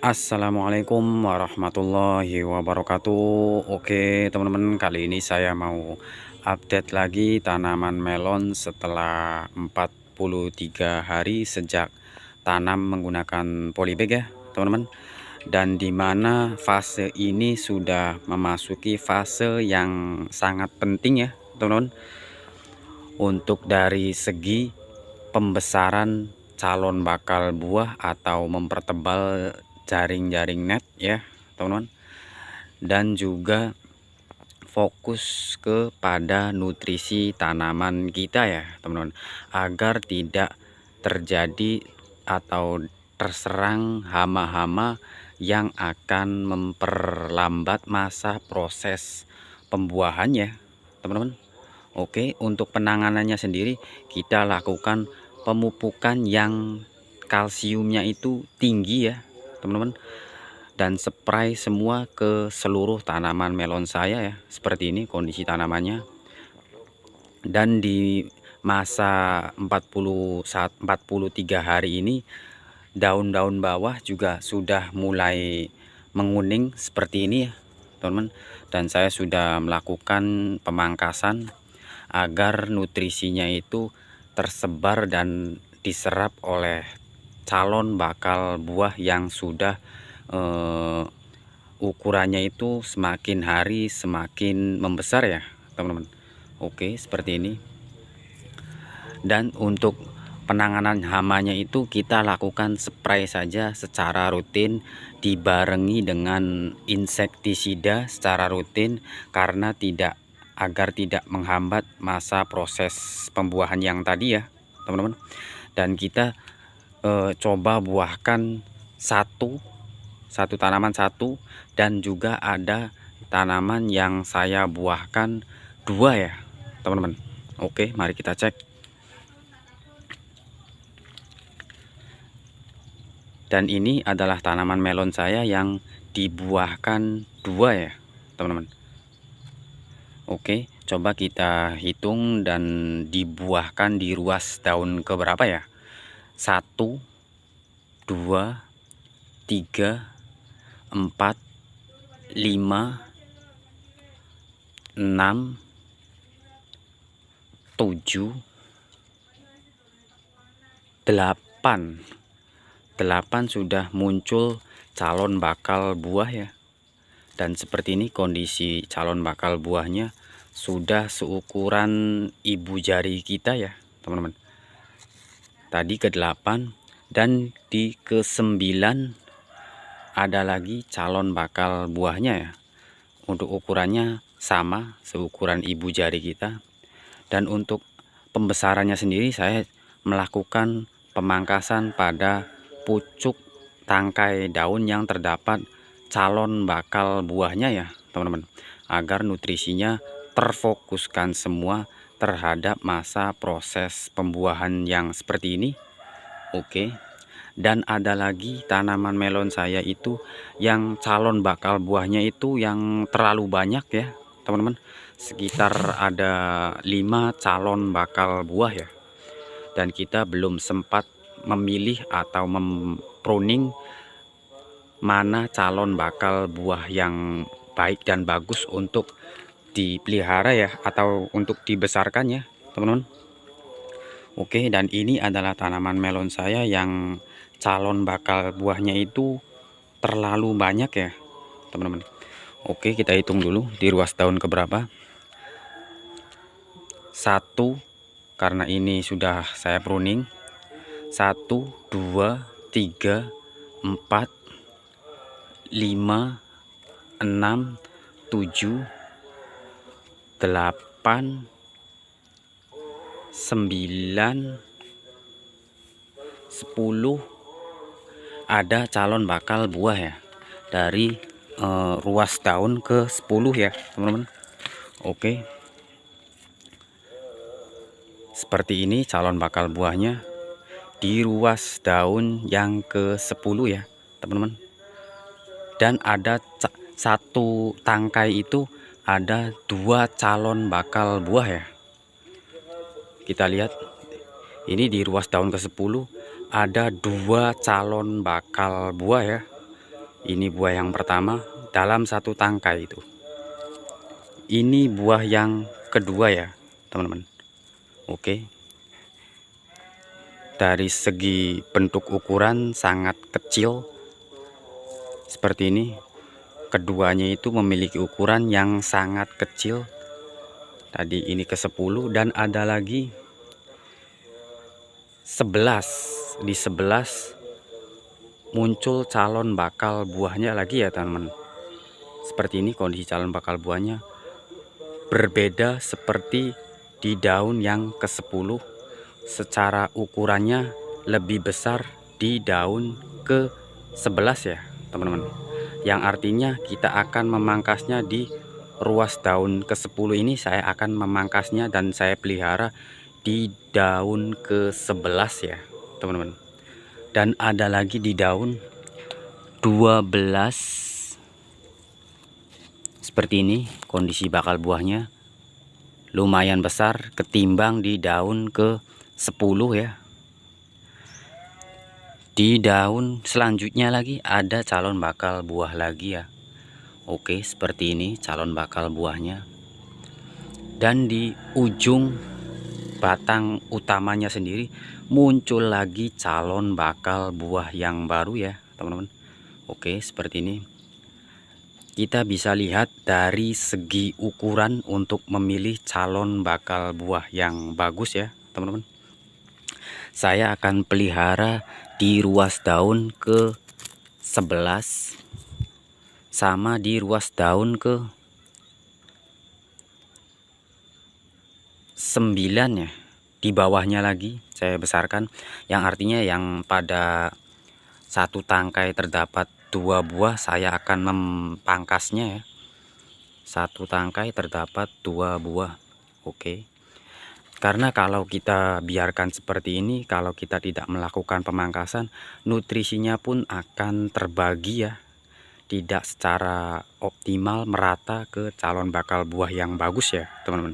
Assalamualaikum warahmatullahi wabarakatuh. Oke teman-teman, kali ini saya mau update lagi tanaman melon setelah 43 hari sejak tanam menggunakan polybag ya teman-teman. Dan dimana fase ini sudah memasuki fase yang sangat penting ya teman-teman, untuk dari segi pembesaran calon bakal buah atau mempertebal jaring-jaring net ya teman-teman, dan juga fokus kepada nutrisi tanaman kita ya teman-teman, agar tidak terjadi atau terserang hama-hama yang akan memperlambat masa proses pembuahan ya teman-teman. Oke, untuk penanganannya sendiri kita lakukan pemupukan yang kalsiumnya itu tinggi ya teman-teman, dan spray semua ke seluruh tanaman melon saya ya. Seperti ini kondisi tanamannya. Dan di masa 43 hari ini daun-daun bawah juga sudah mulai menguning seperti ini ya teman-teman, dan saya sudah melakukan pemangkasan agar nutrisinya itu tersebar dan diserap oleh calon bakal buah yang sudah ukurannya itu semakin hari semakin membesar ya teman-teman. Oke, seperti ini. Dan untuk penanganan hamanya itu kita lakukan spray saja secara rutin, dibarengi dengan insektisida secara rutin, karena agar tidak menghambat masa proses pembuahan yang tadi ya teman-teman. Dan kita coba buahkan satu tanaman satu, dan juga ada tanaman yang saya buahkan dua ya teman-teman. Oke, mari kita cek. Dan ini adalah tanaman melon saya yang dibuahkan dua ya teman-teman. Oke, coba kita hitung dan dibuahkan di ruas daun keberapa ya. 1, 2, 3, 4, 5, 6, 7, 8 sudah muncul calon bakal buah ya. Dan seperti ini kondisi calon bakal buahnya, sudah seukuran ibu jari kita ya teman-teman. Tadi ke-8, dan di ke-9 ada lagi calon bakal buahnya ya. Untuk ukurannya sama seukuran ibu jari kita. Dan untuk pembesarannya sendiri saya melakukan pemangkasan pada pucuk tangkai daun yang terdapat calon bakal buahnya ya teman-teman, agar nutrisinya terfokuskan semua terhadap masa proses pembuahan yang seperti ini. Oke. Dan ada lagi tanaman melon saya itu yang calon bakal buahnya itu yang terlalu banyak ya teman-teman, sekitar ada 5 calon bakal buah ya. Dan kita belum sempat memilih atau mempruning mana calon bakal buah yang baik dan bagus untuk dipelihara ya, atau untuk dibesarkan ya teman-teman. Oke, dan ini adalah tanaman melon saya yang calon bakal buahnya itu terlalu banyak ya teman-teman. Oke, kita hitung dulu di ruas daun keberapa. 1, karena ini sudah saya pruning. 1, 2, 3, 4, 5, 6, 7, 8, 9, 10 ada calon bakal buah ya dari ruas daun ke 10 ya teman-teman. Oke, seperti ini calon bakal buahnya di ruas daun yang ke 10 ya teman-teman. Dan ada satu tangkai itu ada 2 calon bakal buah ya. Kita lihat ini di ruas daun ke 10 ada 2 calon bakal buah ya Ini buah yang pertama dalam satu tangkai itu. Ini buah yang kedua ya teman-teman. Oke. Dari segi bentuk ukuran sangat kecil seperti ini. Keduanya itu memiliki ukuran yang sangat kecil. Tadi ini ke-10 dan ada lagi 11. Di 11 muncul calon bakal buahnya lagi ya teman-teman. Seperti ini kondisi calon bakal buahnya. Berbeda seperti di daun yang ke-10. Secara ukurannya lebih besar di daun ke-11 ya teman-teman. Yang artinya kita akan memangkasnya di ruas daun ke-10 ini. Saya akan memangkasnya dan saya pelihara di daun ke-11 ya teman-teman. Dan ada lagi di daun 12 seperti ini kondisi bakal buahnya. Lumayan besar ketimbang di daun ke-10 ya. Di daun selanjutnya lagi ada calon bakal buah lagi ya. Oke, seperti ini calon bakal buahnya. Dan di ujung batang utamanya sendiri muncul lagi calon bakal buah yang baru ya teman-teman. Oke, seperti ini. Kita bisa lihat dari segi ukuran untuk memilih calon bakal buah yang bagus ya teman-teman. Saya akan pelihara di ruas daun ke-11 sama di ruas daun ke-9 ya. Di bawahnya lagi saya besarkan, yang artinya yang pada satu tangkai terdapat 2 buah saya akan mempangkasnya ya. Satu tangkai terdapat 2 buah. Oke. Karena kalau kita biarkan seperti ini, kalau kita tidak melakukan pemangkasan, nutrisinya pun akan terbagi ya. Tidak secara optimal merata ke calon bakal buah yang bagus ya teman-teman.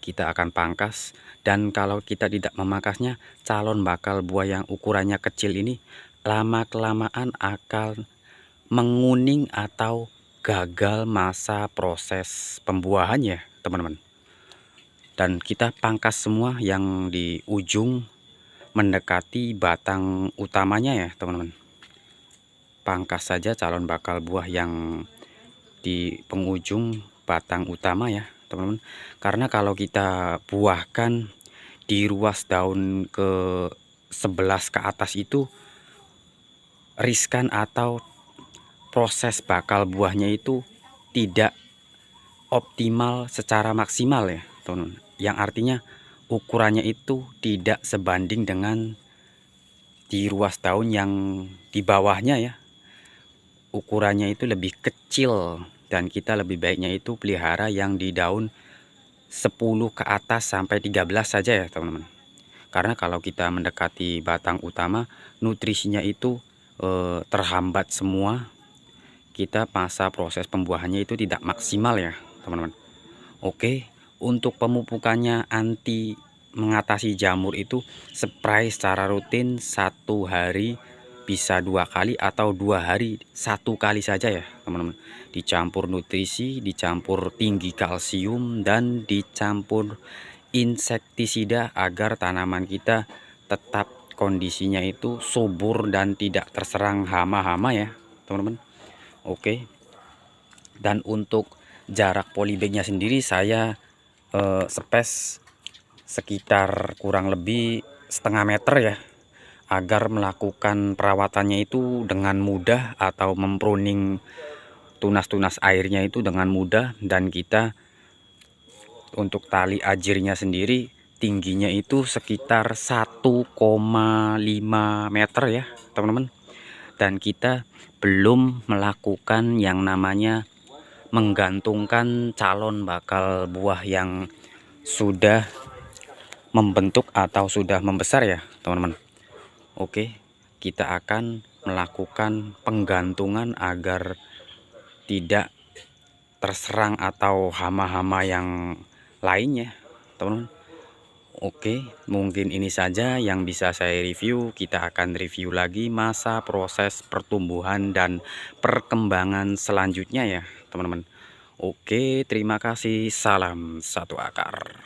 Kita akan pangkas, dan kalau kita tidak memangkasnya, calon bakal buah yang ukurannya kecil ini lama-kelamaan akan menguning atau gagal masa proses pembuahannya teman-teman. Dan kita pangkas semua yang di ujung mendekati batang utamanya ya teman-teman. Pangkas saja calon bakal buah yang di penghujung batang utama ya teman-teman. Karena kalau kita buahkan di ruas daun ke-11 ke atas itu riskan, atau proses bakal buahnya itu tidak optimal secara maksimal ya teman-teman. Yang artinya ukurannya itu tidak sebanding dengan di ruas daun yang di bawahnya ya. Ukurannya itu lebih kecil, dan kita lebih baiknya itu pelihara yang di daun 10 ke atas sampai 13 saja ya teman-teman. Karena kalau kita mendekati batang utama, nutrisinya itu terhambat semua. Kita masa proses pembuahannya itu tidak maksimal ya teman-teman. Oke, untuk pemupukannya anti mengatasi jamur itu spray secara rutin 1 hari bisa 2 kali, atau 2 hari 1 kali saja ya teman-teman. Dicampur nutrisi, dicampur tinggi kalsium, dan dicampur insektisida agar tanaman kita tetap kondisinya itu subur dan tidak terserang hama-hama ya teman-teman. Oke. Dan untuk jarak polybagnya sendiri saya space sekitar kurang lebih setengah meter ya, agar melakukan perawatannya itu dengan mudah, atau mempruning tunas-tunas airnya itu dengan mudah. Dan kita untuk tali ajirnya sendiri tingginya itu sekitar 1,5 meter ya teman-teman. Dan kita belum melakukan yang namanya menggantungkan calon bakal buah yang sudah membentuk atau sudah membesar ya teman-teman. Oke, kita akan melakukan penggantungan agar tidak terserang atau hama-hama yang lainnya teman-teman. Oke, mungkin ini saja yang bisa saya review. Kita akan review lagi masa proses pertumbuhan dan perkembangan selanjutnya ya, teman-teman. Oke, terima kasih. Salam satu akar.